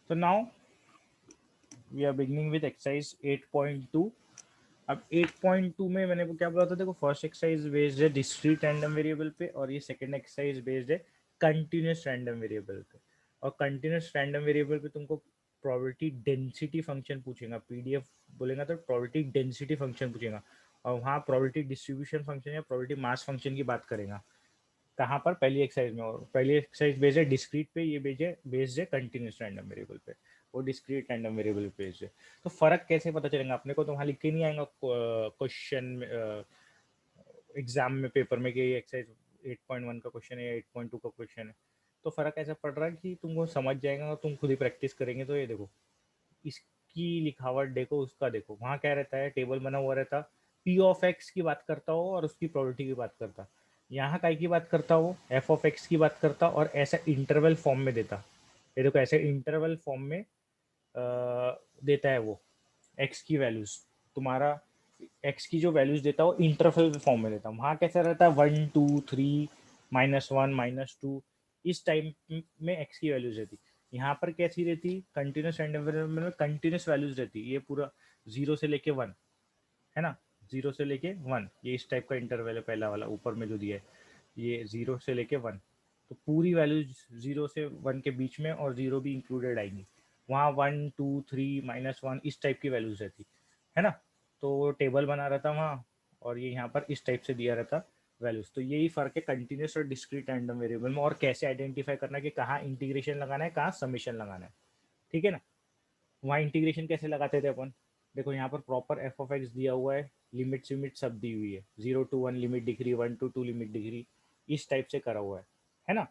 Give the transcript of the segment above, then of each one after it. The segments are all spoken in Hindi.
So now we are beginning with exercise 8.2. अब 8.2 में मैंने क्या बोला था, देखो फर्स्ट एक्सरसाइज बेस्ड है डिस्क्रीट रैंडम वेरिएबल पे और ये सेकंड एक्सरसाइज बेस्ड है कंटिन्यूस रैंडम वेरिएबल पे। और कंटिन्यूस रैंडम वेरिएबल पे तुमको प्रोबेबिलिटी डेंसिटी फंक्शन पूछेगा, पीडीएफ बोलेगा तो प्रोबेबिलिटी डेंसिटी फंक्शन पूछेगा, और वहाँ प्रोबेबिलिटी डिस्ट्रीब्यूशन फंक्शन या प्रोबेबिलिटी मास फंक्शन की बात करेगा। कहाँ पर? पहली एक्सरसाइज में। और पहली एक्सरसाइज बेस्ड है डिस्क्रीट पे, ये बेस्ड है कंटिन्यूस रैंडम वेरिएबल पे, वो डिस्क्रीट रैंडम वेरिएबल पे बेस्ड है। तो फर्क कैसे पता चलेगा अपने को? तो वहाँ लिख के नहीं आएगा क्वेश्चन एग्जाम में, पेपर में, कि ये एक्सरसाइज 8.1 का क्वेश्चन है या 8.2 का क्वेश्चन है। तो फर्क ऐसा पड़ रहा है कि तुमको समझ जाएगा और तुम खुद ही प्रैक्टिस करेंगे। तो ये देखो, इसकी लिखावट देखो, उसका देखो, वहाँ क्या रहता है, टेबल बना हुआ रहता, पी ऑफ एक्स की बात करता हो और उसकी प्रोबेबिलिटी की बात करता। यहाँ काय की बात करता हो, एफ ऑफ एक्स की बात करता और ऐसा इंटरवल फॉर्म में देता। ये देखो ऐसे इंटरवल फॉर्म में देता है वो एक्स की वैल्यूज, तुम्हारा एक्स की जो वैल्यूज देता है वो इंटरवल फॉर्म में देता है। वहाँ कैसा रहता है 1 2 3 -1 -2, इस टाइप में एक्स की वैल्यूज रहती। यहाँ पर कैसी रहती, कंटिन्यूस एंड में कंटिन्यूस वैल्यूज रहती, ये पूरा 0 से लेके 1 है ना, 0 से लेके 1, ये इस टाइप का इंटरवल है पहला वाला ऊपर में जो दिया है, ये 0 से लेके 1। तो पूरी वैल्यूज 0 से 1 के बीच में और 0 भी इंक्लूडेड आएंगी। वहाँ 1 2 3 -1 इस टाइप की वैल्यूज रहती है ना। तो टेबल बना रहता वहाँ, और ये यहाँ पर इस टाइप से दिया रहता वैल्यूज। तो यही फर्क है कंटिन्यूस और डिस्क्रीट रैंडम वेरिएबल में, और कैसे आइडेंटिफाई करना है कि कहाँ इंटीग्रेशन लगाना है, कहाँ समेशन लगाना है। ठीक है ना। वहाँ इंटीग्रेशन कैसे लगाते थे अपन, देखो यहाँ पर प्रॉपर एफ ऑफ एक्स दिया हुआ है, लिमिट सिमिट सब दी हुई है, 0 to 1 लिमिट दिख रही, 1 to 2 लिमिट दिख रही, इस टाइप से करा हुआ है ना।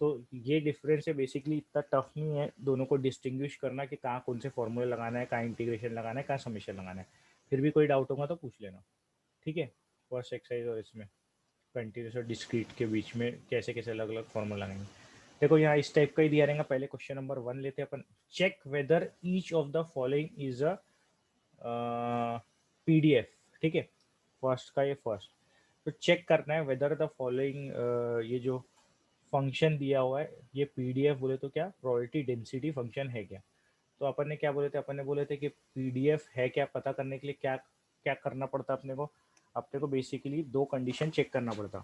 तो ये डिफरेंस है बेसिकली, इतना टफ नहीं है दोनों को डिस्टिंग्विश करना कि कहाँ कौन से फॉर्मूले लगाना है, कहाँ इंटीग्रेशन लगाना है, कहाँ समीशन लगाना है। फिर भी कोई डाउट होगा तो पूछ लेना। ठीक है। फर्स्ट एक्सरसाइज और इसमें कंटिन्यूस और डिस्क्रीट के बीच में कैसे कैसे अलग अलग फॉर्मूला लगाएंगे। देखो यहाँ इस टाइप का ही दिया रहेगा। पहले क्वेश्चन नंबर 1 लेते हैं अपन, check whether each of the following is a PDF. ठीक है, फर्स्ट का ये फर्स्ट। तो चेक करना है वेदर द फॉलोइंग, ये जो फंक्शन दिया हुआ है ये पीडीएफ बोले तो क्या प्रोबेबिलिटी डेंसिटी फंक्शन है क्या। तो अपन ने क्या बोले थे, अपन ने बोले थे कि पीडीएफ है क्या पता करने के लिए क्या क्या करना पड़ता अपने को बेसिकली दो कंडीशन चेक करना पड़ता।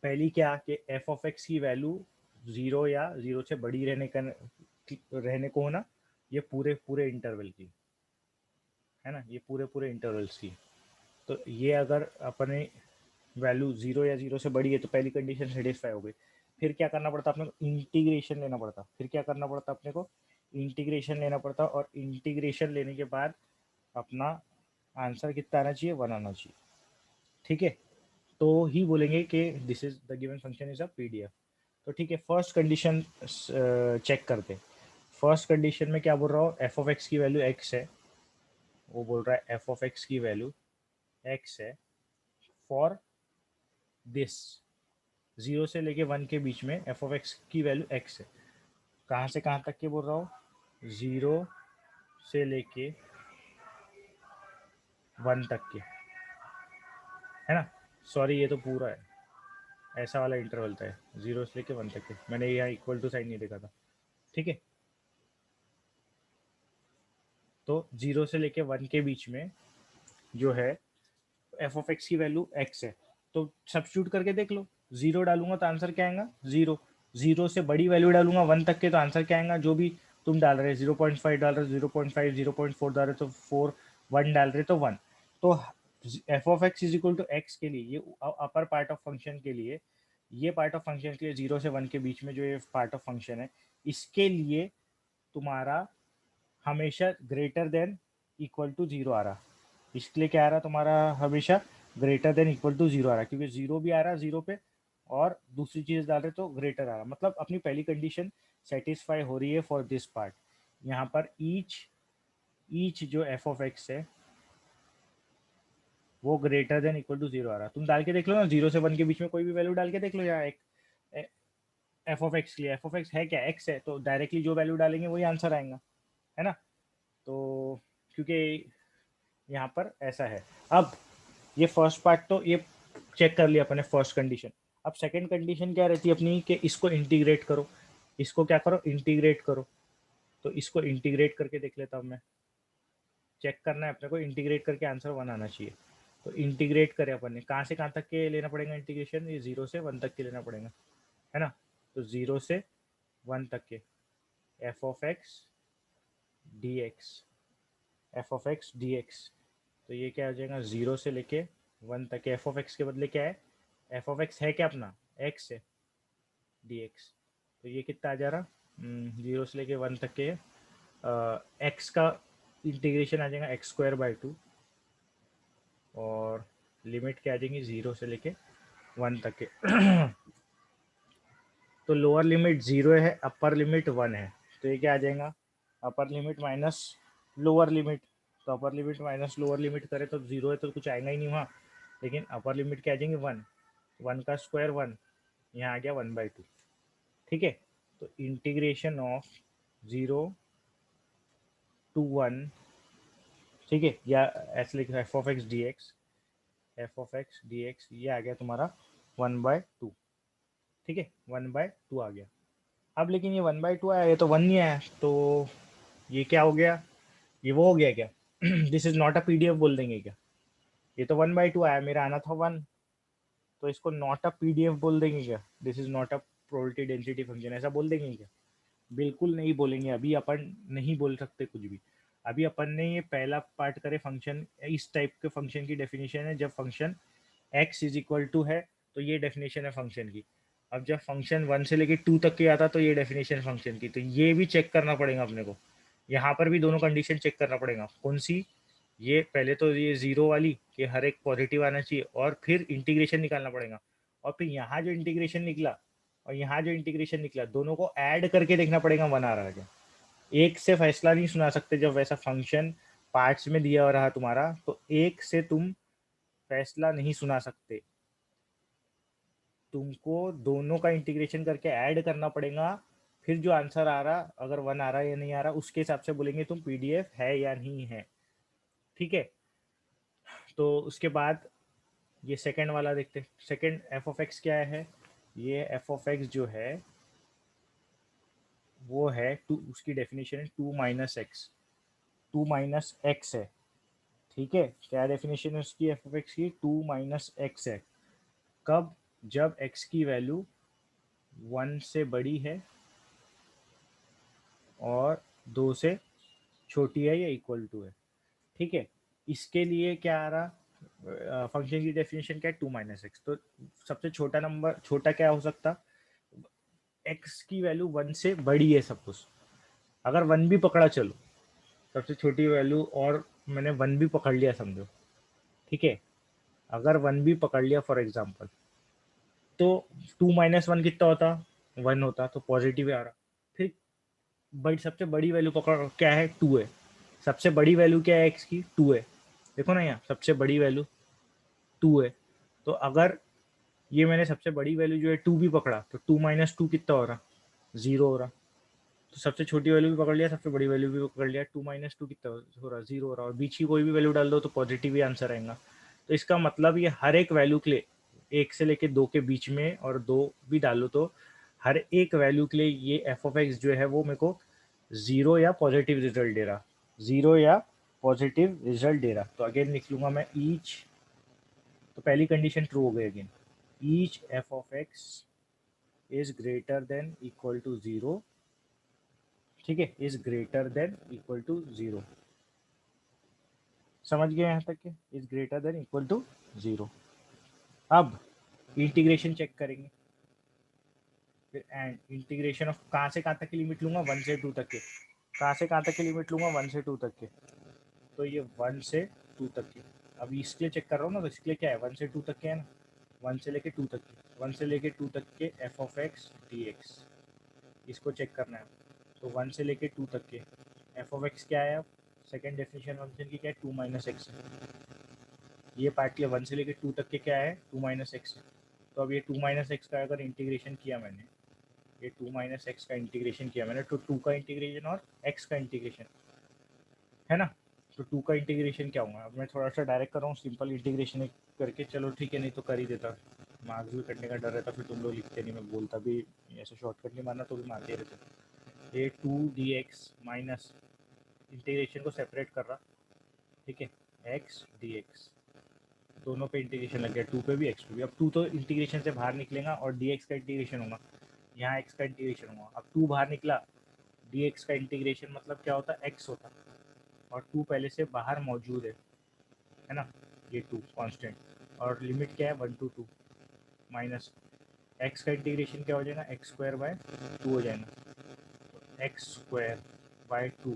पहली क्या कि एफ ऑफ एक्स की वैल्यू 0 या 0 से बड़ी रहने को होना, ये पूरे पूरे इंटरवल की है ना, ये पूरे पूरे इंटरवल्स की। तो ये अगर अपने वैल्यू 0 या 0 से बड़ी है तो पहली कंडीशन सेटिस्फाई हो गई। फिर क्या करना पड़ता अपने को, इंटीग्रेशन लेना पड़ता। फिर क्या करना पड़ता अपने को, इंटीग्रेशन लेना पड़ता, और इंटीग्रेशन लेने के बाद अपना आंसर कितना आना चाहिए, 1 आना चाहिए। ठीक है, तो ही बोलेंगे कि this is the given function is a PDF. तो ठीक है, फर्स्ट कंडीशन चेक करते। फर्स्ट कंडीशन में क्या बोल रहा हूँ, एफ ऑफ एक्स की वैल्यू एक्स है, वो बोल रहा है एफ ऑफ एक्स की वैल्यू एक्स है फॉर दिस, 0 से लेके 1 के बीच में एफ ऑफ एक्स की वैल्यू एक्स है। कहाँ से कहाँ तक के बोल रहा हूँ, 0 से लेके 1 तक के, है ना। सॉरी ये तो पूरा है, ऐसा वाला इंटरवल था, 0 से लेके 1 तक के, मैंने यहाँ इक्वल टू साइन नहीं देखा था। ठीक है, तो 0 से लेके 1 के बीच में जो है एफ ऑफ एक्स की वैल्यू एक्स है। तो सब्स्टिट्यूट करके देख लो, 0 डालूंगा तो आंसर क्या आएगा 0, 0 से बड़ी वैल्यू डालूंगा 1 तक के तो आंसर क्या आएगा, जो भी तुम डाल रहे 0.5 डाल रहे 0.5, 0.4 डाल रहे तो 4, 1 डाल रहे तो 1। तो f of x is equal to x के लिए, ये अपर पार्ट ऑफ फंक्शन के लिए, ये पार्ट ऑफ फंक्शन के लिए 0 से 1 के बीच में जो ये पार्ट ऑफ फंक्शन है, इसके लिए तुम्हारा हमेशा ग्रेटर देन इक्वल टू 0 आ रहा। इसके लिए क्या आ रहा तुम्हारा, हमेशा ग्रेटर देन इक्वल टू 0 आ रहा, क्योंकि 0 भी आ रहा 0 पे, और दूसरी चीज डाल रहे तो ग्रेटर आ रहा, मतलब अपनी पहली कंडीशन सेटिस्फाई हो रही है फॉर दिस पार्ट। यहाँ पर ईच ईच जो एफ ऑफ एक्स है वो ग्रेटर देन इक्वल टू 0 आ रहा। तुम डाल के देख लो ना, 0 से 1 के बीच में कोई भी वैल्यू डाल के देख लो, यहाँ एक एफ ऑफ एक्स के लिए, एफ ऑफ एक्स है क्या, एक्स है, तो डायरेक्टली जो वैल्यू डालेंगे वही आंसर आएगा, है ना। तो क्योंकि यहाँ पर ऐसा है। अब ये फर्स्ट पार्ट तो ये चेक कर लिया अपने फर्स्ट कंडीशन। अब सेकंड कंडीशन क्या रहती है अपनी, कि इसको इंटीग्रेट करो, इसको क्या करो, इंटीग्रेट करो। तो इसको इंटीग्रेट करके देख लेता हूँ मैं, चेक करना है अपने को, इंटीग्रेट करके आंसर 1 आना चाहिए। तो इंटीग्रेट करें अपन ने, कहाँ से कहाँ तक के लेना पड़ेगा इंटीग्रेशन, ये 0 से 1 तक के लेना पड़ेगा, है ना। तो 0 से 1 तक के F of x D x, F of x D x, तो ये क्या हो जाएगा, 0 से लेके 1 तक के। एफ ऑफ एक्स के बदले क्या है, एफ ऑफ एक्स है क्या अपना, एक्स है, डी एक्स। तो ये कितना आ जा रहा, 0 से लेके 1 तक के एक्स का इंटीग्रेशन आ जाएगा एक्स स्क्वायर बाई 2, और लिमिट क्या आ जाएंगी 0 से लेके 1 तक के। तो लोअर लिमिट 0 है, अपर लिमिट 1 है, तो ये क्या आ जाएगा, upper limit minus lower limit. तो upper limit minus lower limit करें तो 0 है तो कुछ आएगा ही नहीं वहाँ, लेकिन अपर लिमिट क्या आ जाएंगे 1, 1 का स्क्वायर 1, यहाँ आ गया 1/2, ठीक है। तो इंटीग्रेशन ऑफ 0 to 1, ठीक है, या ऐसे लिखा F of x D x, F of x D x, ये आ गया तुम्हारा 1/2, ठीक है, 1/2 आ गया। अब लेकिन ये 1/2 आया, ये तो 1 नहीं आया, तो ये क्या हो गया, ये वो हो गया क्या, this is not a PDF बोल देंगे क्या, ये तो 1/2 आया, मेरा आना था 1, तो इसको नॉट अ पीडीएफ बोल देंगे क्या, this is not a probability density function, ऐसा बोल देंगे क्या, बिल्कुल नहीं बोलेंगे। अभी अपन नहीं बोल सकते कुछ भी। अभी अपन ने ये पहला पार्ट करे फंक्शन, इस टाइप के फंक्शन की डेफिनेशन है, जब function x is equal to है तो ये डेफिनेशन है फंक्शन की। अब जब फंक्शन 1 से लेके 2 तक के आता तो ये डेफिनेशन फंक्शन की, तो ये भी चेक करना पड़ेगा अपने को, यहाँ पर भी दोनों कंडीशन चेक करना पड़ेगा। कौन सी, ये पहले तो ये 0 वाली कि हर एक पॉजिटिव आना चाहिए, और फिर इंटीग्रेशन निकालना पड़ेगा, और फिर यहाँ जो इंटीग्रेशन निकला और यहाँ जो इंटीग्रेशन निकला, दोनों को ऐड करके देखना पड़ेगा 1 आ रहा है क्या। एक से फैसला नहीं सुना सकते, जब वैसा फंक्शन पार्ट्स में दिया रहा तुम्हारा, तो एक से तुम फैसला नहीं सुना सकते, तुमको दोनों का इंटीग्रेशन करके ऐड करना पड़ेगा, फिर जो आंसर आ रहा, अगर 1 आ रहा है या नहीं आ रहा, उसके हिसाब से बोलेंगे तुम पीडीएफ है या नहीं है, ठीक है। तो उसके बाद ये सेकंड वाला देखते हैं, सेकंड एफ ऑफ एक्स क्या है, ये एफ ऑफ एक्स जो है वो है टू, उसकी डेफिनेशन है 2 माइनस एक्स, 2 माइनस एक्स है, ठीक है। क्या डेफिनेशन है उसकी, एफ ऑफ एक्स की 2 माइनस एक्स है, कब, जब एक्स की वैल्यू 1 से बड़ी है और 2 से छोटी है या इक्वल टू है, ठीक है। इसके लिए क्या आ रहा, फंक्शन की डेफिनेशन क्या है 2 माइनस एक्स, तो सबसे छोटा नंबर, छोटा क्या हो सकता, एक्स की वैल्यू 1 से बड़ी है सब कुछ, अगर 1 भी पकड़ा चलो, सबसे छोटी वैल्यू, और मैंने 1 भी पकड़ लिया समझो, ठीक है। अगर 1 भी पकड़ लिया फॉर एग्जांपल, तो 2 माइनस 1 कितना होता, 1 होता, तो पॉजिटिव आ रहा। फिर बड़ी, सबसे बड़ी वैल्यू पकड़ क्या है, 2 है, सबसे बड़ी वैल्यू क्या है एक्स की, 2 है, देखो ना यहाँ सबसे बड़ी वैल्यू 2 है। तो अगर ये मैंने सबसे बड़ी वैल्यू जो है 2 भी पकड़ा, तो 2 माइनस 2 कितना हो रहा, 0 हो रहा। तो सबसे छोटी वैल्यू भी पकड़ लिया, सबसे बड़ी वैल्यू भी पकड़ लिया, 2 माइनस 2 कितना हो रहा, 0 हो रहा, और बीच की कोई भी वैल्यू डाल दो तो पॉजिटिव ही आंसर आएगा। तो इसका मतलब ये हर एक वैल्यू के लिए, 1 से लेके 2 के बीच में, और 2 भी डालो तो हर एक वैल्यू के लिए ये एफ ऑफ एक्स जो है वो मेरे को 0 या पॉजिटिव रिजल्ट दे रहा, 0 या पॉजिटिव रिजल्ट दे रहा। तो अगेन लिख लूंगा मैं ईच, तो पहली कंडीशन ट्रू हो गई again, each f of x is greater than equal to 0, ठीक है, is greater than equal to 0, समझ गए यहाँ तक के, is greater than equal to 0। अब इंटीग्रेशन चेक करेंगे, फिर एंड इंटीग्रेशन ऑफ कहाँ से कहाँ तक की लिमिट लूंगा, 1 से 2 तक के, कहाँ से कहाँ तक की लिमिट लूंगा, 1 से 2 तक के, तो ये 1 से 2 तक के। अब इसके लिए चेक कर रहा हूँ ना, तो इसके लिए क्या है, 1 से 2 तक के है ना, 1 से लेके 2 तक के, 1 से लेके 2 तक के F of x D x, इसको चेक करना है। तो 1 से लेके 2 तक के एफ ऑफ एक्स क्या है, अब सेकेंड डेफिनेशन फंक्शन की क्या है, 2 माइनस एक्स है, ये पार्ट किया 1 से लेके 2 तक के क्या है, 2 माइनस एक्स है। तो अब ये 2 माइनस एक्स का अगर इंटीग्रेशन किया मैंने, ये 2 माइनस एक्स का इंटीग्रेशन किया मैंने, तो 2 का इंटीग्रेशन और एक्स का इंटीग्रेशन है ना, तो 2 का इंटीग्रेशन क्या होगा। अब मैं थोड़ा सा डायरेक्ट कर रहा हूँ, सिंपल इंटीग्रेशन करके, चलो ठीक है, नहीं तो कर ही देता, मार्क्स भी कटने का डर रहता, फिर तुम लोग लिखते नहीं, मैं बोलता भी ऐसे शॉर्टकट नहीं मारना तो भी मारते रहते। ये 2 dx माइनस इंटीग्रेशन को सेपरेट कर रहा, ठीक है, x dx दोनों पे इंटीग्रेशन लग गया, 2 पे भी x पे भी। अब 2 तो इंटीग्रेशन से बाहर निकलेगा और dx का इंटीग्रेशन होगा, यहाँ x का इंटीग्रेशन होगा। अब 2 बाहर निकला, dx का इंटीग्रेशन मतलब क्या होता है, x होता, और 2 पहले से बाहर मौजूद है ना, ये 2 कांस्टेंट, और लिमिट क्या है 1 to 2 माइनस x का इंटीग्रेशन क्या हो जाएगा, एक्स स्क्वायर बाय 2 हो जाएगा, तो एक्स स्क्वायर बाय 2,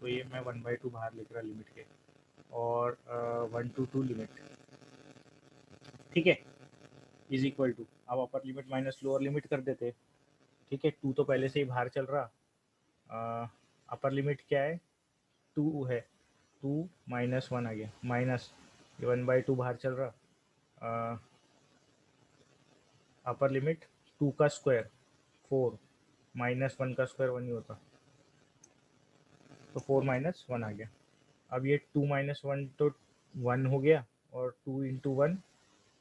तो ये मैं 1/2 बाहर लिख रहा लिमिट के, और 1 to 2 लिमिट, ठीक है, इज इक्वल टू, अब अपर लिमिट माइनस लोअर लिमिट कर देते, ठीक है, 2 तो पहले से ही बाहर चल रहा, अपर लिमिट क्या है 2 है, 2 माइनस 1 आ गया, माइनस ये 1/2 बाहर चल रहा, अपर लिमिट 2 का स्क्वायर 4 माइनस 1 का स्क्वायर 1 ही होता, तो 4 माइनस 1 आ गया। अब ये 2 माइनस 1 तो 1 हो गया, और 2 इंटू 1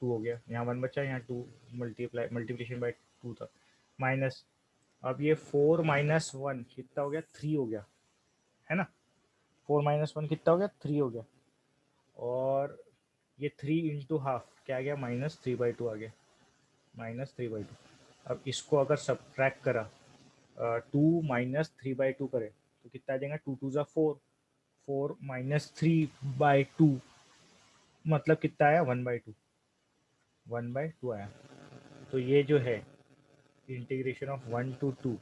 2 हो गया, यहाँ 1 बचा, यहाँ 2 मल्टीप्लिकेशन बाय 2 था, माइनस, अब ये 4 माइनस 1 कितना हो गया, 3 हो गया, है ना, 4 माइनस 1 कितना हो गया, 3 हो गया, और ये 3 इंटू हाफ क्या आ गया, -3/2 आ गया, -3/2। अब इसको अगर सब्ट्रैक्ट करा, 2 माइनस 3/2 करे तो कितना आ जाएगा, 2 2 ज़ा 4, 4 माइनस 3/2 मतलब कितना आया, 1/2, 1/2 आया। तो ये जो है integration of 1 to 2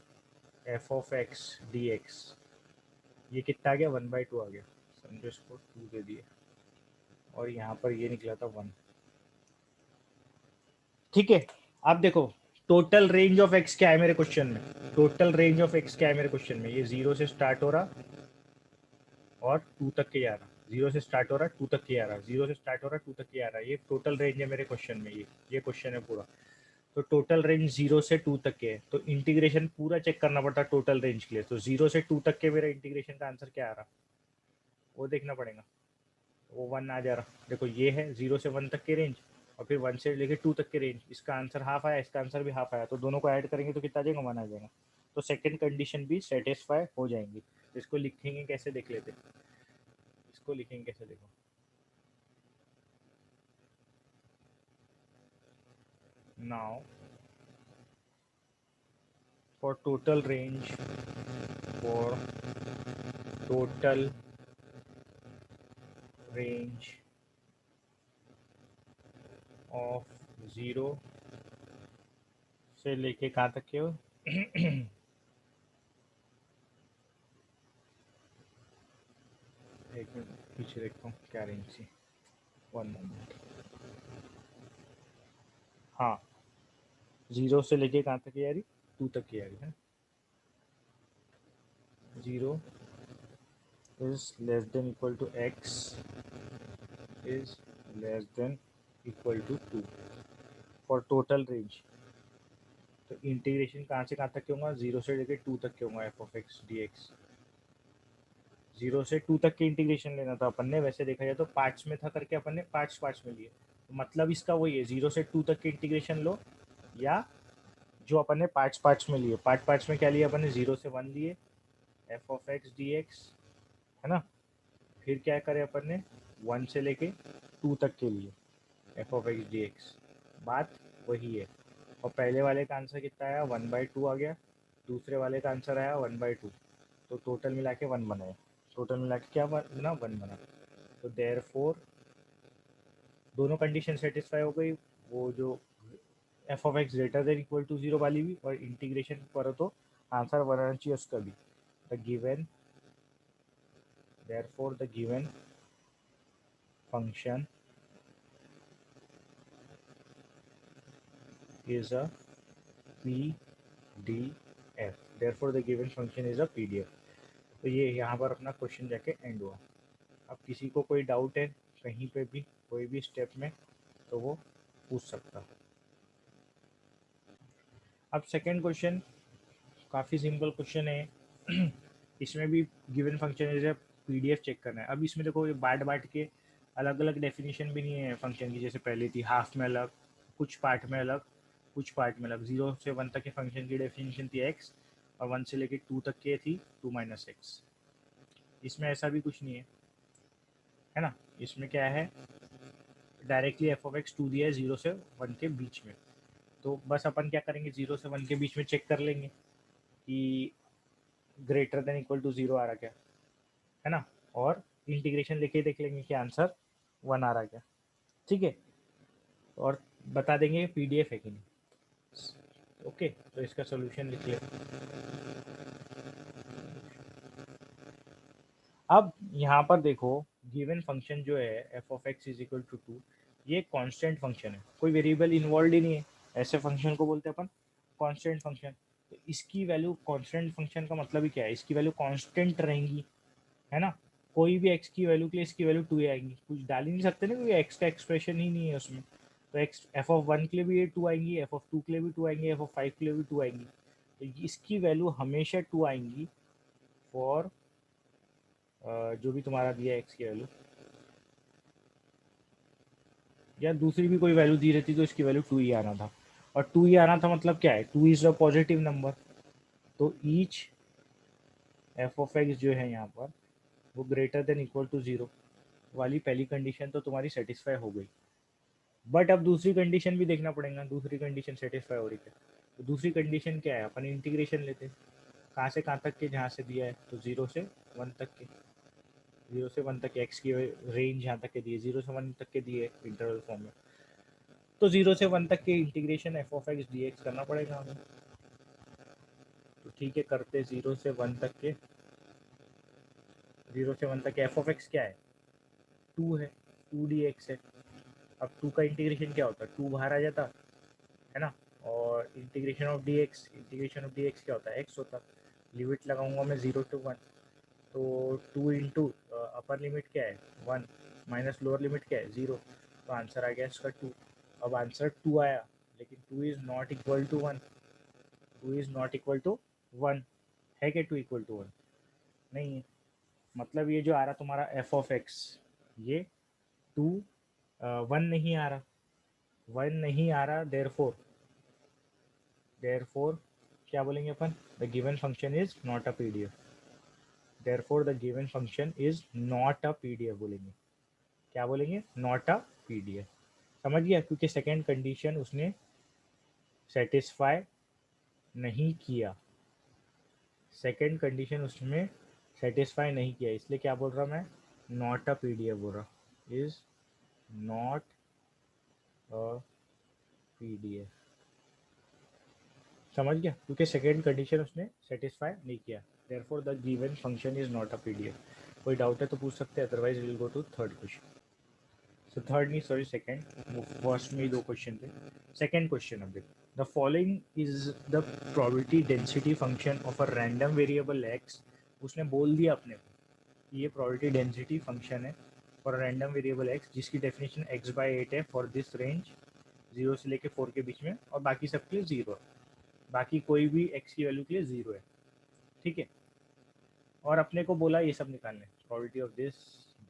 F of x D x, ये कितना आ गया, 1/2 आ गया, समझो इसको 2 दे दिए, और यहाँ पर ये निकला था 1, ठीक है। अब देखो टोटल रेंज ऑफ एक्स क्या है मेरे क्वेश्चन में, टोटल रेंज ऑफ एक्स क्या है मेरे क्वेश्चन में, ये 0 से स्टार्ट हो रहा और 2 तक के जा रहा, 0 से स्टार्ट हो रहा 2 तक के आ रहा, 0 से स्टार्ट हो रहा 2 तक के आ रहा, ये टोटल रेंज है मेरे क्वेश्चन में, ये क्वेश्चन है पूरा। तो टोटल रेंज 0 से 2 तक के है, तो इंटीग्रेशन पूरा चेक करना पड़ता है टोटल रेंज के लिए, तो 0 से 2 तक के मेरा इंटीग्रेशन का आंसर क्या आ रहा, वो देखना पड़ेगा, वो 1 आ जा रहा, देखो ये है 0 से 1 तक के रेंज, और फिर 1 से लेके 2 तक के रेंज, इसका आंसर हाफ आया, इसका आंसर भी हाफ आया, तो दोनों को ऐड करेंगे तो कितना आ जाएगा, 1 आ जाएगा, तो सेकंड कंडीशन भी सेटिस्फाई हो जाएंगी। इसको लिखेंगे कैसे देख लेते, इसको लिखेंगे कैसे देखो, now for total range, for total range of 0 से लेके कहाँ तक के हो एक मिनट पीछे देखता हूँ क्या रेंज थी, 1 मोमेंट, हाँ 0 से लेके कहाँ तक की आ रही, 2 तक की आ रही है, 0 is less than equal to x is less than equal to 2 for total range, तो इंटीग्रेशन कहाँ से कहाँ तक के होगा, 0 से लेके 2 तक के होगा F of x D x, 0 से 2 तक के इंटीग्रेशन लेना था अपन ने, वैसे देखा जाए तो पार्ट्स में था करके अपन ने पार्ट्स में लिए, तो मतलब इसका वही है 0 से 2 तक के इंटीग्रेशन लो, या जो अपन ने पार्ट्स में लिए, पार्ट्स में क्या लिया अपन ने, 0 से 1 लिए F of x D x, है ना, फिर क्या करे अपन ने 1 से लेके 2 तक के लिए F of x D x, बात वही है, और पहले वाले का आंसर कितना आया, 1/2 आ गया, दूसरे वाले का आंसर आया 1/2, तो टोटल मिला के 1 बनाए, टोटल मिला के क्या बना, 1 बना, तो देयर फोर दोनों कंडीशन सेटिस्फाई हो गई, वो जो f of x greater than equal to 0 वाली भी, और इंटीग्रेशन करो तो आंसर बनाना चाहिए उसका भी, the given therefore the given function is a PDF, therefore the given function is a PDF। तो ये यहाँ पर अपना क्वेश्चन जाके एंड हुआ। अब किसी को कोई डाउट है कहीं पे भी कोई भी स्टेप में तो वो पूछ सकता है। अब सेकंड क्वेश्चन काफ़ी सिंपल क्वेश्चन है इसमें भी given function is PDF check करना है। अब इसमें देखो ये बांट के अलग अलग डेफिनेशन भी नहीं है फंक्शन की, जैसे पहले थी हाफ में अलग, कुछ पार्ट में अलग, कुछ पार्ट में अलग, 0 से 1 तक के फंक्शन की डेफिनेशन थी एक्स, और 1 से लेके 2 तक के थी 2 माइनस एक्स। इसमें ऐसा भी कुछ नहीं है ना। इसमें क्या है, डायरेक्टली एफ ऑफ एक्स 2 दिया है 0 से 1 के बीच में। तो बस अपन क्या करेंगे, 0 से 1 के बीच में चेक कर लेंगे कि ग्रेटर देन इक्वल टू 0 आ रहा क्या, है ना। और इंटीग्रेशन लेके देख लेंगे कि आंसर 1 आ रहा क्या। ठीक है, और बता देंगे पीडीएफ है कि नहीं। ओके, तो इसका सोल्यूशन लिख लिया। अब यहाँ पर देखो, गिवन फंक्शन जो है f of x is equal to 2, ये कांस्टेंट फंक्शन है, कोई वेरिएबल इन्वॉल्व ही नहीं है। ऐसे फंक्शन को बोलते हैं अपन कांस्टेंट फंक्शन। तो इसकी वैल्यू, कांस्टेंट फंक्शन का मतलब ही क्या है, इसकी वैल्यू कांस्टेंट रहेंगी, है ना। कोई भी एक्स की वैल्यू के लिए इसकी वैल्यू 2 ही आएंगी, कुछ डाल ही नहीं सकते ना, क्योंकि एक्स का एक्सप्रेशन ही नहीं है उसमें। तो एक्स एफ ऑफ 1 के लिए भी ये 2 आएंगी, एफ ऑफ 2 के लिए भी 2 आएंगी, एफ ऑफ 5 के लिए भी 2 आएंगी। तो इसकी वैल्यू हमेशा 2 आएंगी फॉर जो भी तुम्हारा दिया है एक्स की वैल्यू, या दूसरी भी कोई वैल्यू दी रहती तो इसकी वैल्यू 2 ही आना था। और 2 ही आना था मतलब क्या है, 2 इज अ पॉजिटिव नंबर। तो ईच एफ ऑफ एक्स जो है यहाँ पर वो ग्रेटर देन इक्वल टू 0 वाली पहली कंडीशन तो तुम्हारी सेटिस्फाई हो गई। बट अब दूसरी कंडीशन भी देखना पड़ेगा, दूसरी कंडीशन सेटिस्फाई हो रही है। तो दूसरी कंडीशन क्या है, अपन इंटीग्रेशन लेते हैं कहाँ से कहाँ तक के, जहाँ से दिया है तो 0 से 1 तक के, 0 से 1 तक एक्स की रेंज यहाँ तक के दिए, 0 से 1 तक के दिए इंटरवल फॉर्म में। तो 0 से 1 तक के integration F of x D x करना पड़ेगा हमें। तो ठीक है, करते 0 से 1 तक के, 0 से 1 तक के एफ ऑफ एक्स क्या है, 2 है, 2 डी एक्स है। अब 2 का इंटीग्रेशन क्या होता है, 2 बाहर आ जाता है ना। और इंटीग्रेशन ऑफ डी एक्स क्या होता है, एक्स होता। लिमिट लगाऊंगा मैं 0 to 1, तो 2 इंटू अपर लिमिट क्या है 1, माइनस लोअर लिमिट क्या है 0। तो आंसर आ गया इसका 2। अब आंसर 2 आया, लेकिन 2 is not equal to 1, 2 is not equal to 1 है क्या, 2 इक्वल टू 1 नहीं है। मतलब ये जो आ रहा तुम्हारा एफ ऑफ एक्स, ये 2 1 नहीं आ रहा, 1 नहीं आ रहा, देयरफॉर क्या बोलेंगे अपन, the given function is not a PDF. Therefore the given function is not a PDF बोलेंगे। क्या बोलेंगे, नॉट अ पीडीएफ। समझ गया, क्योंकि सेकेंड कंडीशन उसने सेटिस्फाई नहीं किया, सेकेंड कंडीशन उसमें सेटिस्फाई नहीं किया, इसलिए क्या बोल रहा मैं, नॉट अ पीडीएफ बोल रहा, इज नॉट अ पीडीएफ। समझ गया, क्योंकि सेकेंड कंडीशन उसने सेटिस्फाई नहीं किया, therefore the given function is not a PDF. कोई डाउट है तो पूछ सकते हैं, otherwise will go to third question. So third नहीं, सॉरी सेकंड, फर्स्ट में ही दो क्वेश्चन थे। सेकंड क्वेश्चन अब देखो, the following is the probability density function of a random variable x. उसने बोल दिया अपने को ये प्रोबेबिलिटी डेंसिटी फंक्शन है फॉर रैंडम वेरिएबल एक्स, जिसकी डेफिनेशन एक्स बाई 8 है फॉर दिस रेंज 0 से लेके 4 के बीच में, और बाकी सबके लिए 0 है, बाकी कोई भी एक्स की वैल्यू के लिए 0 है। ठीक है, और अपने को बोला ये सब निकालने, probability of this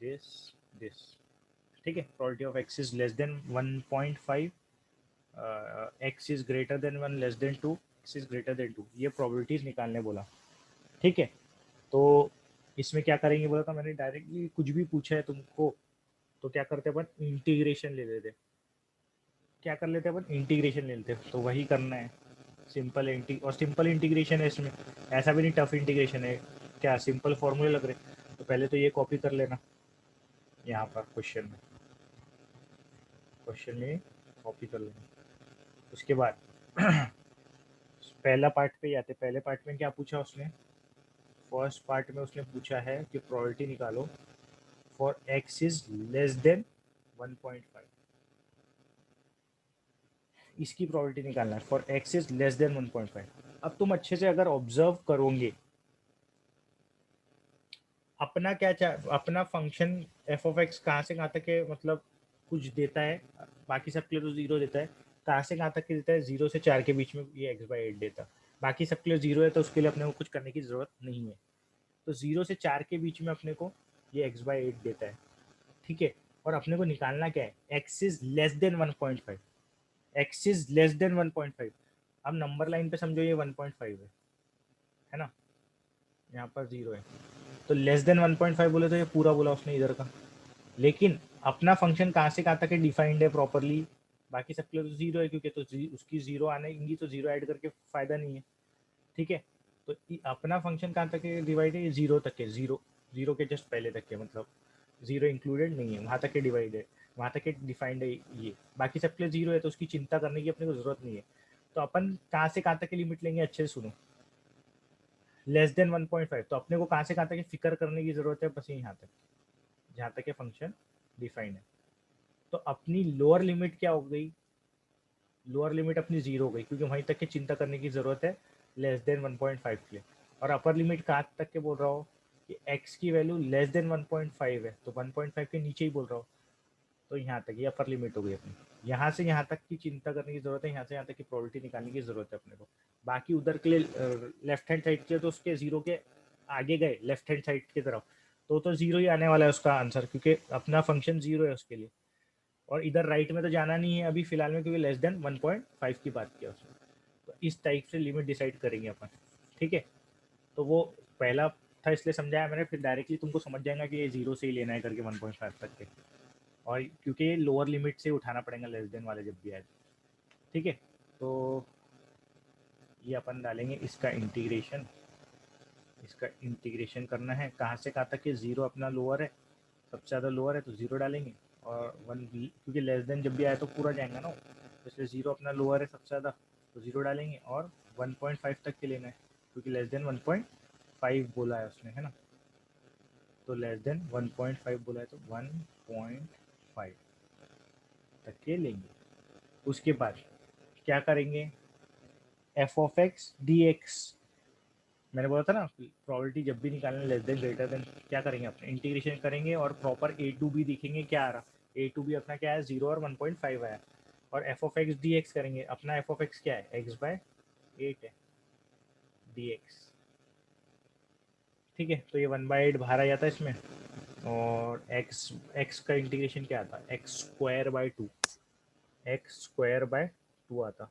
this this. ठीक है, probability of x is less than 1.5, x is greater then 1 less than 2, x is greater then 2, ये प्रोबेबिलिटीज निकालने बोला। ठीक है, तो इसमें क्या करेंगे बोला था मैंने, डायरेक्टली कुछ भी पूछा है तुमको तो क्या करते अपन, इंटीग्रेशन ले लेते, क्या कर लेते अपन, इंटीग्रेशन ले लेते, तो वही करना है। सिंपल इंटीग्रेशन है इसमें, ऐसा भी नहीं टफ इंटीग्रेशन है, क्या सिंपल फॉर्मूले लग रहे। तो पहले तो ये कॉपी कर लेना, यहाँ पर क्वेश्चन में कॉपी कर लेना। उसके बाद पहला पार्ट पे आते, पहले पार्ट में क्या पूछा उसने, फर्स्ट पार्ट में उसने पूछा है कि प्रोबेबिलिटी निकालो for x is less than 1.5, इसकी प्रोबेबिलिटी निकालना है for x is less than 1.5। अब तुम अच्छे से अगर ऑब्जर्व करोगे, अपना अपना फंक्शन एफ ऑफ एक्स कहाँ से कहाँ तक है, मतलब कुछ देता है, बाकी सबके लिए तो 0 देता है, कहाँ से कहाँ तक के देता है, 0 से 4 के बीच में ये एक्स बाई 8 देता है, बाकी सबके लिए 0 है, तो उसके लिए अपने को कुछ करने की ज़रूरत नहीं है। तो 0 से 4 के बीच में अपने को ये एक्स बाई 8 देता है। ठीक है, और अपने को निकालना क्या है, x is less than 1.5, x is less than 1.5। अब नंबर लाइन पे समझो ये 1.5 है है ना, यहाँ पर 0 है, तो लेस देन 1.5 बोले तो ये पूरा बोला उसने इधर का। लेकिन अपना फंक्शन कहाँ से कहाँ तक है डिफाइंड है प्रॉपरली, बाकी सबके लिए तो 0 है, क्योंकि तो उसकी 0 आनेगी तो 0 ऐड करके फायदा नहीं है। ठीक है, तो अपना फंक्शन कहाँ तक है डिवाइड है, ये 0 तक है, 0 के जस्ट पहले तक है, मतलब 0 इंक्लूडेड नहीं है, वहाँ तक के डिवाइड है, वहाँ तक के डिफाइंड है ये। बाकी सबके लिए 0 है, तो उसकी चिंता करने की अपने को जरूरत नहीं है। तो अपन कहाँ से कहाँ तक की लिमिट लेंगे, अच्छे से सुनो। लेस देन 1.5, तो अपने को कहाँ से कहाँ तक फिक्र करने की जरूरत है, बस यहाँ तक, जहाँ तक ये फंक्शन डिफाइंड है। तो अपनी लोअर लिमिट क्या हो गई, लोअर लिमिट अपनी 0 हो गई, क्योंकि वहीं तक की चिंता करने की जरूरत है लेस देन 1.5 के लिए। और अपर लिमिट कहाँ तक के बोल रहा हो कि x की वैल्यू लेस देन 1.5 है, तो 1.5 के नीचे ही बोल रहा हो, तो यहाँ तक ये अपर लिमिट हो गई अपनी। यहाँ से यहाँ तक की चिंता करने की जरूरत है, यहाँ से यहाँ तक की प्रोबेबिलिटी निकालने की जरूरत है अपने को। बाकी उधर के लिए लेफ्ट हैंड साइड के, तो उसके 0 के आगे गए लेफ्ट हैंड साइड की तरफ, तो 0 ही आने वाला है उसका आंसर, क्योंकि अपना फंक्शन 0 है उसके लिए। और इधर राइट में तो जाना नहीं है अभी फिलहाल में, क्योंकि लेस देन 1.5 की बात किया उसने। तो इस टाइप से लिमिट डिसाइड करेंगे अपन। ठीक है, तो वो पहला था इसलिए समझाया मैंने, फिर डायरेक्टली तुमको समझ जाएगा कि ये 0 से ही लेना है करके 1.5 तक के। और क्योंकि ये लोअर लिमिट से उठाना पड़ेगा लेस देन वाले जब भी आए। ठीक है, तो ये अपन डालेंगे इसका इंटीग्रेशन, इसका इंटीग्रेशन करना है कहाँ से कहाँ तक, ये 0 अपना लोअर है, सबसे ज़्यादा लोअर है तो 0 डालेंगे। और 1 भी, क्योंकि लेस देन जब भी आए तो पूरा जाएगा ना, तो इसलिए 0 अपना लोअर है सबसे ज़्यादा, तो 0 डालेंगे। और 1.5 तक के लेना है, क्योंकि लेस देन 1.5 बोला है उसने, है ना, तो लेस देन 1.5 बोला है तो 1.5 तक के लेंगे। उसके बाद क्या करेंगे, F of x D x, मैंने बोला था ना प्रोबेबिलिटी जब भी निकालना लेस देन ग्रेटर देन, क्या करेंगे अपने इंटीग्रेशन करेंगे और प्रॉपर ए टू बी दिखेंगे क्या आ रहा। ए टू बी अपना क्या है 0 और 1.5 आया। और F of x D x करेंगे, अपना एफ ऑफ एक्स क्या है x/8 है डी एक्स। ठीक है, तो ये 1/8 बाहर आ जाता है इसमें, और एक्स एक्स का इंटीग्रेशन क्या आता है x² 2 आता,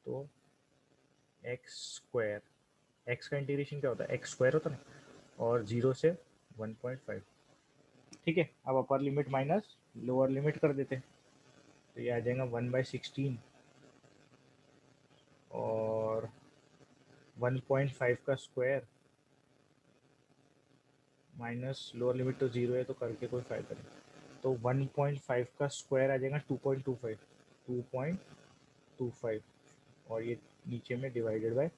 तो x², एक्स का इंटीग्रेशन क्या होता है x² होता है ना, और 0 से 1.5। ठीक है, अब अपर लिमिट माइनस लोअर लिमिट कर देते हैं, तो ये आ जाएगा 1/16, और 1.5 का स्क्वायर माइनस लोअर लिमिट तो 0 है, तो करके कोई फायदा नहीं, तो 1.5 का स्क्वायर आ जाएगा 2.25, 2.25, और ये नीचे में डिवाइडेड बाय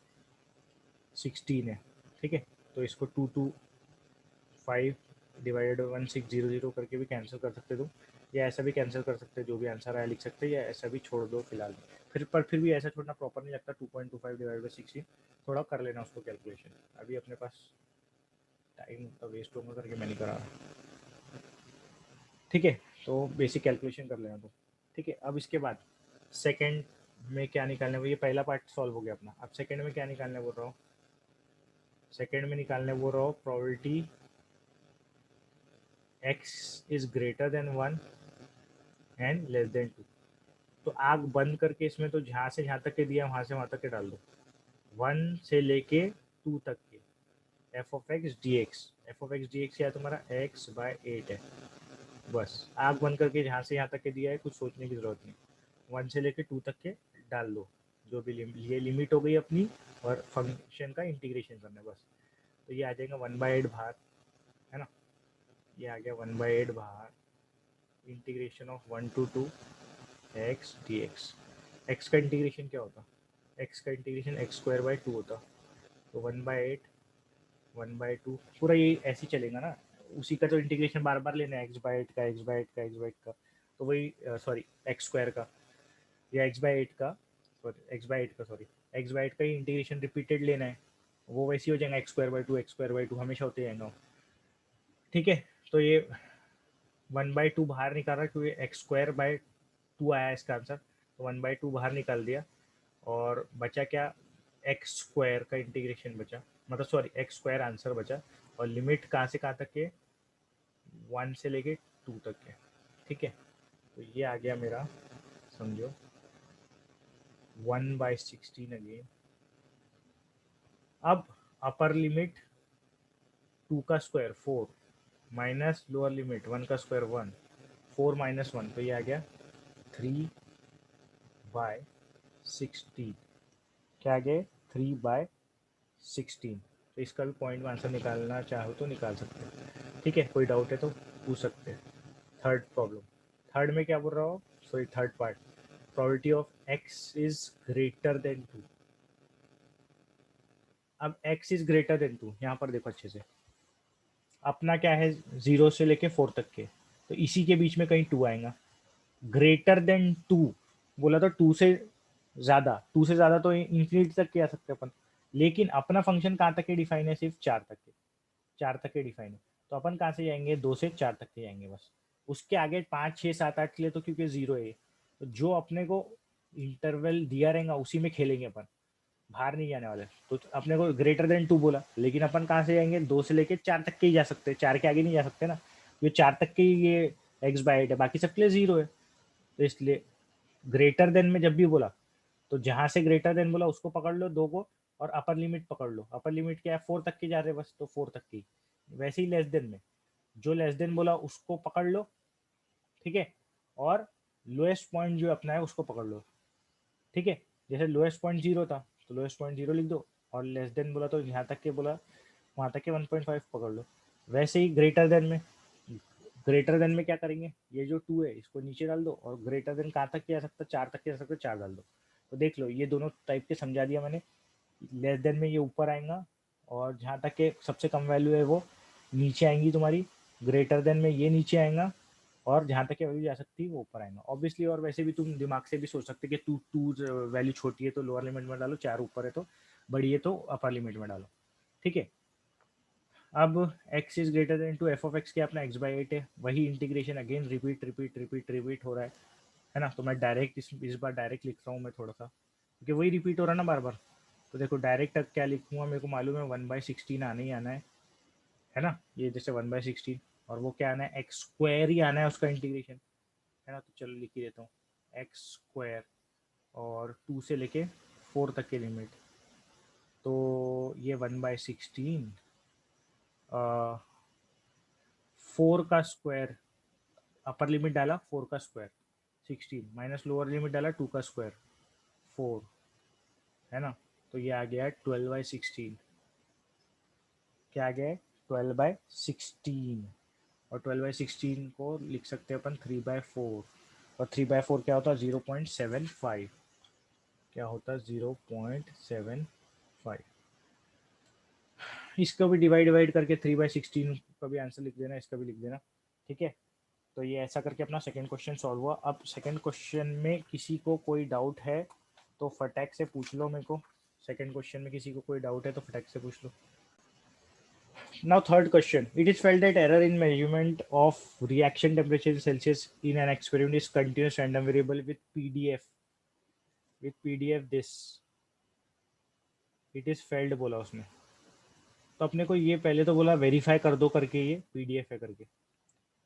16 है। ठीक है, तो इसको 225 डिवाइडेड बाई 1600 करके भी कैंसिल कर सकते हो, या ऐसा भी कैंसिल कर सकते हैं, जो भी आंसर आया लिख सकते हैं, या ऐसा भी छोड़ दो फिलहाल। फिर भी ऐसा छोड़ना प्रॉपर नहीं लगता, 2.25 डिवाइड बाई 16 थोड़ा कर लेना उसको कैलकुलेशन, अभी अपने पास टाइम का वेस्ट होगा करके मैं नहीं करा रहा। ठीक है, तो बेसिक कैलकुलेशन कर लेना तो। ठीक है, अब इसके बाद सेकंड में क्या निकालना है, ये पहला पार्ट सॉल्व हो गया अपना, अब सेकंड में क्या निकालने बोल रहा हूँ, सेकंड में निकालने बोल रहा हूँ probability x is greater then 1 and less then 2। तो आग बंद करके इसमें तो जहाँ से जहाँ तक के दिया वहाँ से वहाँ तक के डाल दो, 1 से लेके 2 तक के, F of x D x, F of x D x क्या है तुम्हारा x/8 है। बस आग बंद करके जहाँ से यहाँ तक के दिया है कुछ सोचने की जरूरत नहीं, 1 से लेके 2 तक के डाल दो, जो भी ये लिमिट हो गई अपनी, और फंक्शन का इंटीग्रेशन करना है बस। तो ये आ जाएगा 1/8 बाहर, है ना, ये आ गया 1/8 बाहर, integration of 1 to 2 x D x. X का इंटीग्रेशन क्या होता, एक्स का इंटीग्रेशन x²/2 होता, तो 1/8 1/2 पूरा ये ऐसे ही चलेगा ना, उसी का तो इंटीग्रेशन बार बार लेना है, x/8 का x/8 का x/8 का, तो वही सॉरी x² का या x/8 का, सॉरी x/8 का, सॉरी x/8 का ही इंटीग्रेशन रिपीटेड लेना है, वो वैसे ही हो जाएगा x²/2 x²/2 हमेशा होते जाएगा। ठीक है, तो ये 1/2 बाहर निकाल रहा है, क्योंकि x²/2 आया इसका आंसर, तो 1/2 बाहर निकाल दिया, और बचा क्या, x² का इंटीग्रेशन बचा, मतलब सॉरी x² आंसर बचा, और लिमिट कहाँ से कहाँ तक के, 1 से लेके 2 तक के। ठीक है, तो ये आ गया मेरा, समझो 1/16 अगेन। अब अपर लिमिट 2 का स्क्वायर 4 माइनस लोअर लिमिट 1 का स्क्वायर 1, 4 माइनस 1, तो ये आ गया 3/16। क्या आ गया? 3/16। तो इसका भी पॉइंट में आंसर निकालना चाहो तो निकाल सकते हैं। ठीक है, कोई डाउट है तो पूछ सकते हैं। थर्ड प्रॉब्लम, थर्ड में क्या बोल रहा हो, sorry third part, probability of x is greater then 2। अब x इज ग्रेटर देन 2, यहाँ पर देखो अच्छे से, अपना क्या है 0 से लेके 4 तक के, तो इसी के बीच में कहीं 2 आएगा। ग्रेटर देन 2 बोला तो 2 से ज़्यादा, 2 से ज़्यादा तो इन्फिनिटी तक के आ सकते हैं अपन, लेकिन अपना फंक्शन कहाँ तक के डिफाइन है? सिर्फ 4 तक के, 4 तक के डिफाइन है। तो अपन कहाँ से जाएंगे? 2 से 4 तक के जाएंगे बस। उसके आगे 5 6 7 8 के लिए तो क्योंकि 0 है, तो जो अपने को इंटरवल दिया रहेगा उसी में खेलेंगे अपन, बाहर नहीं जाने वाले। तो अपने को ग्रेटर देन 2 बोला, लेकिन अपन कहाँ से जाएंगे? 2 से लेके 4 तक के ही जा सकते हैं, 4 के आगे नहीं जा सकते ना। ये 4 तक के ही ये x/8 है, बाकी सबके लिए 0 है। तो इसलिए ग्रेटर देन में जब भी बोला तो जहां से ग्रेटर देन बोला उसको पकड़ लो 2 को, और अपर लिमिट पकड़ लो। अपर लिमिट क्या है? 4 तक की जा रहे हैं बस, तो 4 तक की। वैसे ही लेस देन में जो लेस देन बोला उसको पकड़ लो, ठीक है, और लोएस्ट पॉइंट जो अपना है उसको पकड़ लो, ठीक है। जैसे लोएस्ट पॉइंट 0 था तो लोएस्ट पॉइंट 0 लिख दो, और लेस देन बोला तो यहाँ तक के बोला वहाँ तक के 1.5 पकड़ लो। वैसे ही ग्रेटर देन में क्या करेंगे? ये जो 2 है इसको नीचे डाल दो, और ग्रेटर देन कहाँ तक किया जा सकता है? 4 तक किया जा सकता है, 4 डाल दो। तो देख लो, ये दोनों टाइप के समझा दिया मैंने। लेस देन में ये ऊपर आएगा, और जहाँ तक के सबसे कम वैल्यू है वो नीचे आएंगी तुम्हारी। ग्रेटर देन में ये नीचे आएगा, और जहाँ तक की वैल्यू जा सकती है वो ऊपर आएगा ऑब्वियसली। और वैसे भी तुम दिमाग से भी सोच सकते कि टू टू वैल्यू छोटी है तो लोअर लिमिट में डालो, 4 ऊपर है तो, बड़ी है तो अपर लिमिट में डालो, ठीक है। अब x is greater than two f of x, क्या अपना x/8 है, वही integration again repeat repeat repeat repeat हो रहा है ना। तो मैं डायरेक्ट इस बार डायरेक्ट लिख रहा हूँ मैं थोड़ा सा, क्योंकि वही रिपीट हो रहा है ना बार बार। तो देखो डायरेक्ट अब क्या लिखूंगा, मेरे को मालूम है 1/16 आने ही आना है ना। ये जैसे 1/16, और वो क्या आना है? एक्स स्क्वायर ही आना है उसका इंटीग्रेशन, है ना। तो चलो लिख ही देता हूँ, एक्स स्क्वायर, और 2 से लेके 4 तक की लिमिट। तो ये 1/16, 4 का स्क्वायर, अपर लिमिट डाला 4 का स्क्वायर 16, माइनस लोअर लिमिट डाला 2 का स्क्वायर 4, है ना। तो ये आ गया 12/16। क्या आ गया? 12/16। और 12/16 को लिख सकते हैं अपन 3/4, और 3/4 क्या होता है? 0.75। क्या होता है? 0.75। इसको भी डिवाइड करके 3/16 का भी आंसर लिख देना, इसका भी लिख देना, ठीक है। तो ये ऐसा करके अपना सेकंड क्वेश्चन सॉल्व हुआ। अब सेकंड क्वेश्चन में किसी को कोई डाउट है तो फटाक से पूछ लो मेरे को। सेकंड क्वेश्चन में किसी को कोई डाउट है तो फटाक से पूछ लो। Now third question. It is felt that error in measurement of reaction temperature in Celsius in an experiment is continuous random variable with PDF. With PDF this. It is failed बोला उसने। तो अपने को ये पहले तो बोला वेरीफाई कर दो करके, ये PDF है करके।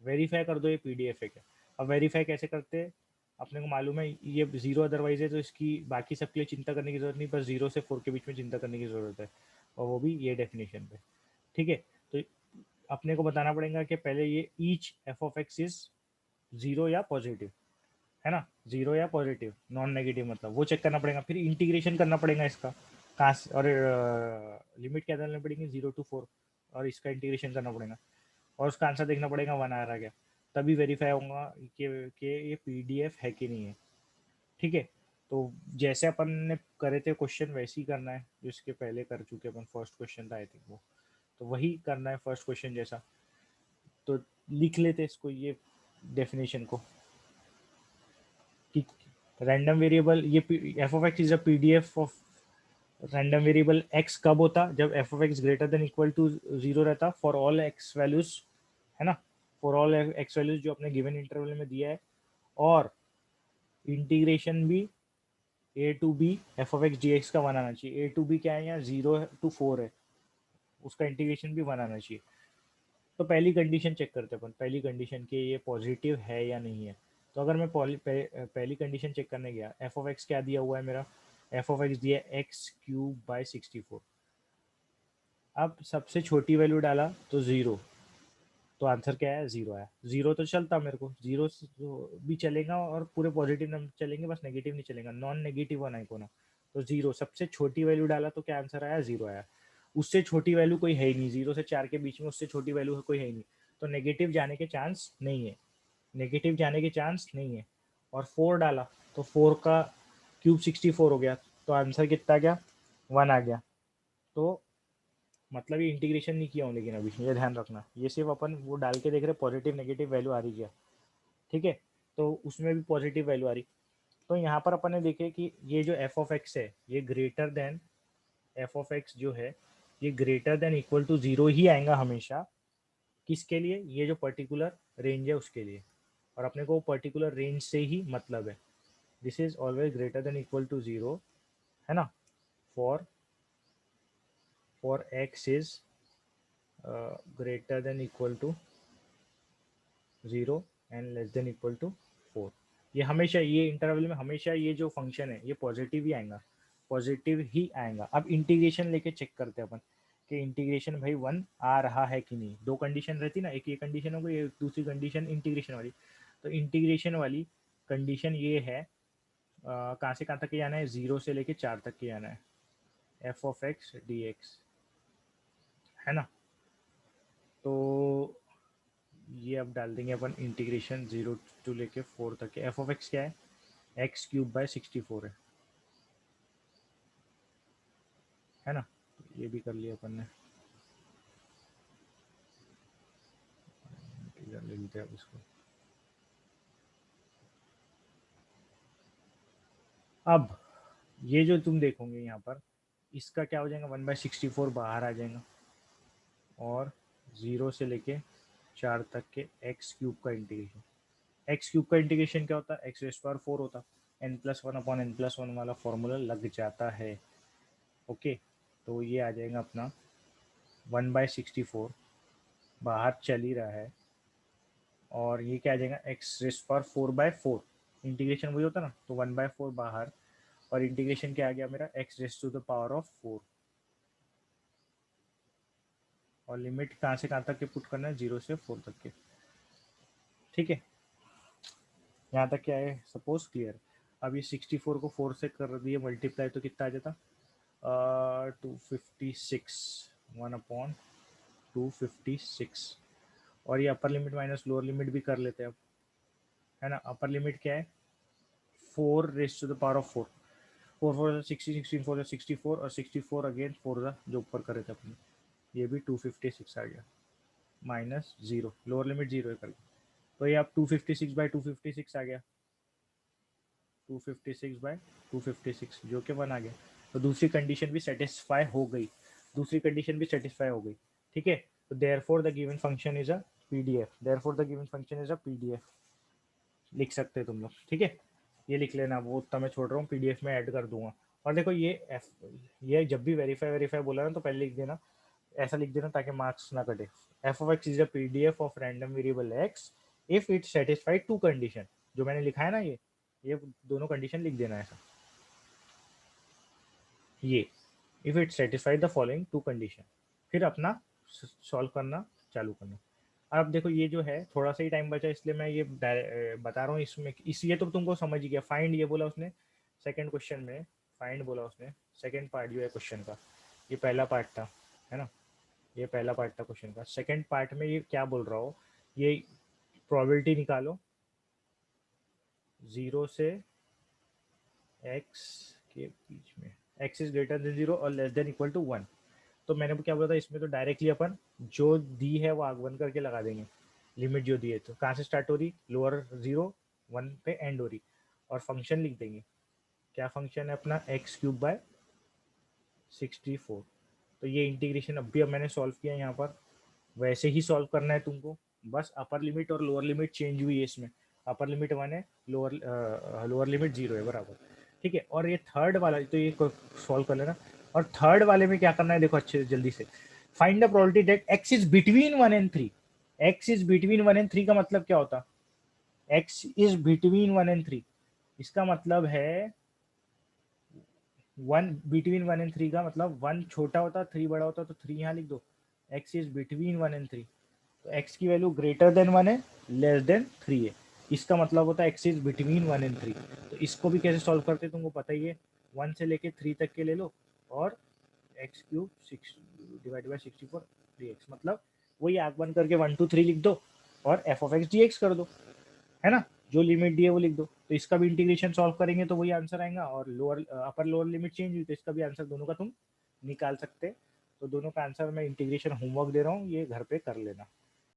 वेरीफाई कर दो ये PDF है क्या। अब वेरीफाई कैसे करते हैं? अपने को मालूम है ये 0 अदरवाइज है, तो इसकी बाकी सबके लिए चिंता करने की जरूरत नहीं, बस 0 से 4 के बीच में चिंता करने की जरूरत है, और वो भी ये डेफिनेशन पे, ठीक है। तो अपने को बताना पड़ेगा कि पहले ये each f of x is 0 या पॉजिटिव, है ना। 0 या पॉजिटिव, नॉन नेगेटिव मतलब वो चेक करना पड़ेगा। फिर इंटीग्रेशन करना पड़ेगा इसका, कहाँ से, और लिमिट क्या डालनी पड़ेगी? 0 to 4, और इसका इंटीग्रेशन करना पड़ेगा, और उसका आंसर देखना पड़ेगा 1 आ रहा क्या। तभी वेरीफाई होगा कि ये PDF है कि नहीं है, ठीक है। तो जैसे अपन ने करे थे क्वेश्चन वैसे ही करना है, जो इसके पहले कर चुके अपन। फर्स्ट क्वेश्चन था आई थिंक वो, तो वही करना है फर्स्ट क्वेश्चन जैसा। तो लिख लेते इसको, ये डेफिनेशन को, कि रैंडम वेरिएबल, ये f of x is a PDF of random variable x कब होता? जब f of x greater than equal to 0 रहता फॉर ऑल एक्स वैल्यूज, है ना। फॉर ऑल एक्स वैल्यूज जो अपने गिवन इंटरवल में दिया है, और इंटीग्रेशन भी a to b F of x D x का 1 आना चाहिए। a to b क्या है? यहाँ 0 to 4 है, उसका इंटीग्रेशन भी 1 आना चाहिए। तो पहली कंडीशन चेक करते हैं अपन, पहली कंडीशन कि ये पॉजिटिव है या नहीं है। तो अगर मैं पहली कंडीशन चेक करने गया, एफ ऑफ एक्स क्या दिया हुआ है मेरा? एफ ऑफ एक्स दिया x³/64, अब सबसे छोटी वैल्यू डाला तो 0, तो आंसर क्या है, 0 आया। 0 तो चलता मेरे को, 0 भी चलेगा और पूरे पॉजिटिव नंबर चलेंगे, बस नेगेटिव नहीं चलेगा, नॉन नेगेटिव वन आइकोन। तो 0 सबसे छोटी वैल्यू डाला तो क्या आंसर आया, 0 आया। उससे छोटी वैल्यू कोई है ही नहीं, 0 से 4 के बीच में उससे छोटी वैल्यू कोई है ही नहीं, तो नेगेटिव जाने के चांस नहीं है, नेगेटिव जाने के चांस नहीं है। और 4 डाला तो 4 का क्यूब 64 हो गया, तो आंसर कितना गया, 1 आ गया। तो मतलब ये इंटीग्रेशन नहीं किया हूँ, लेकिन अभी ये ध्यान रखना, ये सिर्फ अपन वो डाल के देख रहे पॉजिटिव नेगेटिव वैल्यू आ रही क्या, ठीक है। तो उसमें भी पॉजिटिव वैल्यू आ रही, तो यहाँ पर अपन ने देखे कि ये जो एफ ऑफ एक्स है ये greater than, F of x जो है ये ग्रेटर देन इक्वल टू 0 ही आएगा हमेशा, किसके लिए, ये जो पर्टिकुलर रेंज है उसके लिए, और अपने को पर्टिकुलर रेंज से ही मतलब है। This is always greater than equal to 0, है ना, for x is greater than equal to 0 and less than equal to 4। ये हमेशा, ये इंटरवल में हमेशा ये जो फंक्शन है ये पॉजिटिव ही आएगा, पॉजिटिव ही आएगा। अब इंटीग्रेशन लेके चेक करते हैं अपन कि इंटीग्रेशन भाई 1 आ रहा है कि नहीं। दो कंडीशन रहती ना, एक ये कंडीशन हो गई, एक दूसरी कंडीशन इंटीग्रेशन वाली। तो इंटीग्रेशन वाली कंडीशन ये है, कहाँ से कहाँ तक के जाना है, 0 से लेके 4 तक के जाना है, f of x D x, है ना। तो ये अब डाल देंगे अपन इंटीग्रेशन 0 टू लेके 4 तक के, एफ ऑफ एक्स क्या है, एक्स क्यूब बाय 64 है ना। ये भी कर लिया अपन ने, ले लेते हैं अब इसको। अब ये जो तुम देखोगे यहाँ पर, इसका क्या हो जाएगा, 1/64 बाहर आ जाएगा, और 0 से लेके 4 तक के एक्स क्यूब का इंटीग्रेशन। एक्स क्यूब का इंटीग्रेशन क्या होता है, एक्स रेस पावर 4 होता, n+1/n+1 वाला फॉर्मूला लग जाता है। ओके, तो ये आ जाएगा अपना 1/64 बाहर चल ही रहा है, और ये क्या आ जाएगा, एक्स रेस पावर 4/4, इंटीग्रेशन वही होता ना, तो 1/4 बाहर, और इंटीग्रेशन क्या आ गया मेरा, x raise to the power of 4, और लिमिट कहाँ से कहाँ तक के पुट करना है, 0 से 4 तक के, ठीक है। यहाँ तक क्या है, सपोज क्लियर। अब ये 64 को 4 से कर दिए मल्टीप्लाई, तो कितना आ जाता, 256, 1/256। और ये अपर लिमिट माइनस लोअर लिमिट भी कर लेते हैं अब, है ना। अपर लिमिट क्या है, 4 raise to the power of 4, 4 4 16 16 4 64, और 64 अगेन 4 जो ऊपर करे थे अपने, ये भी 256 आ गया, माइनस 0, लोअर लिमिट 0 है कर, तो ये अब 256/256 आ गया, 256/256 जो कि 1 आ गया। तो दूसरी कंडीशन भी सेटिस्फाई हो गई, दूसरी कंडीशन भी सेटिस्फाई हो गई, ठीक है। तो therefore the given function is a PDF, therefore the given function is a PDF, लिख सकते हैं तुम लोग, ठीक है। ये लिख लेना, वो उतना मैं छोड़ रहा हूँ, पीडीएफ में ऐड कर दूंगा। और देखो ये ये जब भी वेरीफाई वेरीफाई बोला ना, तो पहले लिख देना, ऐसा लिख देना ताकि मार्क्स ना कटे। F of x is a PDF of random variable x if it satisfy two condition, जो मैंने लिखा है ना, ये दोनों कंडीशन लिख देना ऐसा, ये if it satisfy the following two condition, फिर अपना सॉल्व करना चालू करना। अब देखो ये जो है थोड़ा सा ही टाइम बचा, इसलिए मैं ये बता रहा हूँ इसमें, इस ये तो तुमको समझ ही गया। फाइंड ये बोला उसने सेकंड क्वेश्चन में, फाइंड बोला उसने सेकंड पार्ट जो है क्वेश्चन का, ये पहला पार्ट था, है ना, ये पहला पार्ट था क्वेश्चन का। सेकंड पार्ट में ये क्या बोल रहा हो, ये प्रोबेबिलिटी निकालो 0 से x के बीच में, x इज ग्रेटर देन 0 और लेस देन इक्वल टू 1। तो मैंने क्या बोला था, इसमें तो डायरेक्टली अपन जो दी है वो आगमन करके लगा देंगे, लिमिट जो दी है, तो कहाँ से स्टार्ट हो रही, लोअर 0 1 पे एंड हो रही, और फंक्शन लिख देंगे, क्या फंक्शन है अपना, x³/64। तो ये इंटीग्रेशन अब मैंने सॉल्व किया यहाँ पर, वैसे ही सॉल्व करना है तुमको, बस अपर लिमिट और लोअर लिमिट चेंज हुई है इसमें, अपर लिमिट 1 है, लोअर लिमिट 0 है, बराबर, ठीक है। और ये थर्ड वाला तो ये सॉल्व कर लेना, और थर्ड वाले में क्या करना है देखो अच्छे जल्दी से, find the probability that x is between 1 and 3। x is between 1 and 3 का मतलब क्या होता, x इज बिटवीन 1 एंड 3, इसका मतलब है वन बिटवीन 1 and 3 का मतलब 1 छोटा होता 3 बड़ा होता, तो 3 यहाँ लिख दो। x इज बिटवीन 1 and 3, तो x की वैल्यू ग्रेटर देन 1 है, लेस देन 3 है। इसका मतलब होता है x इज बिटवीन 1 and 3। तो इसको भी कैसे सॉल्व करते हैं तुमको पता ही है, 1 से लेके 3 तक के ले लो और x cube 6 divide by 64 dx, मतलब वही आग बंद करके 1 2 3 लिख दो और F of x D x कर दो, है ना। जो लिमिट दी है वो लिख दो, तो इसका भी इंटीग्रेशन सॉल्व करेंगे तो वही आंसर आएगा, और lower upper lower limit change हुई तो इसका भी आंसर दोनों का तुम निकाल सकते हैं। तो दोनों का आंसर मैं इंटीग्रेशन होमवर्क दे रहा हूँ, ये घर पे कर लेना।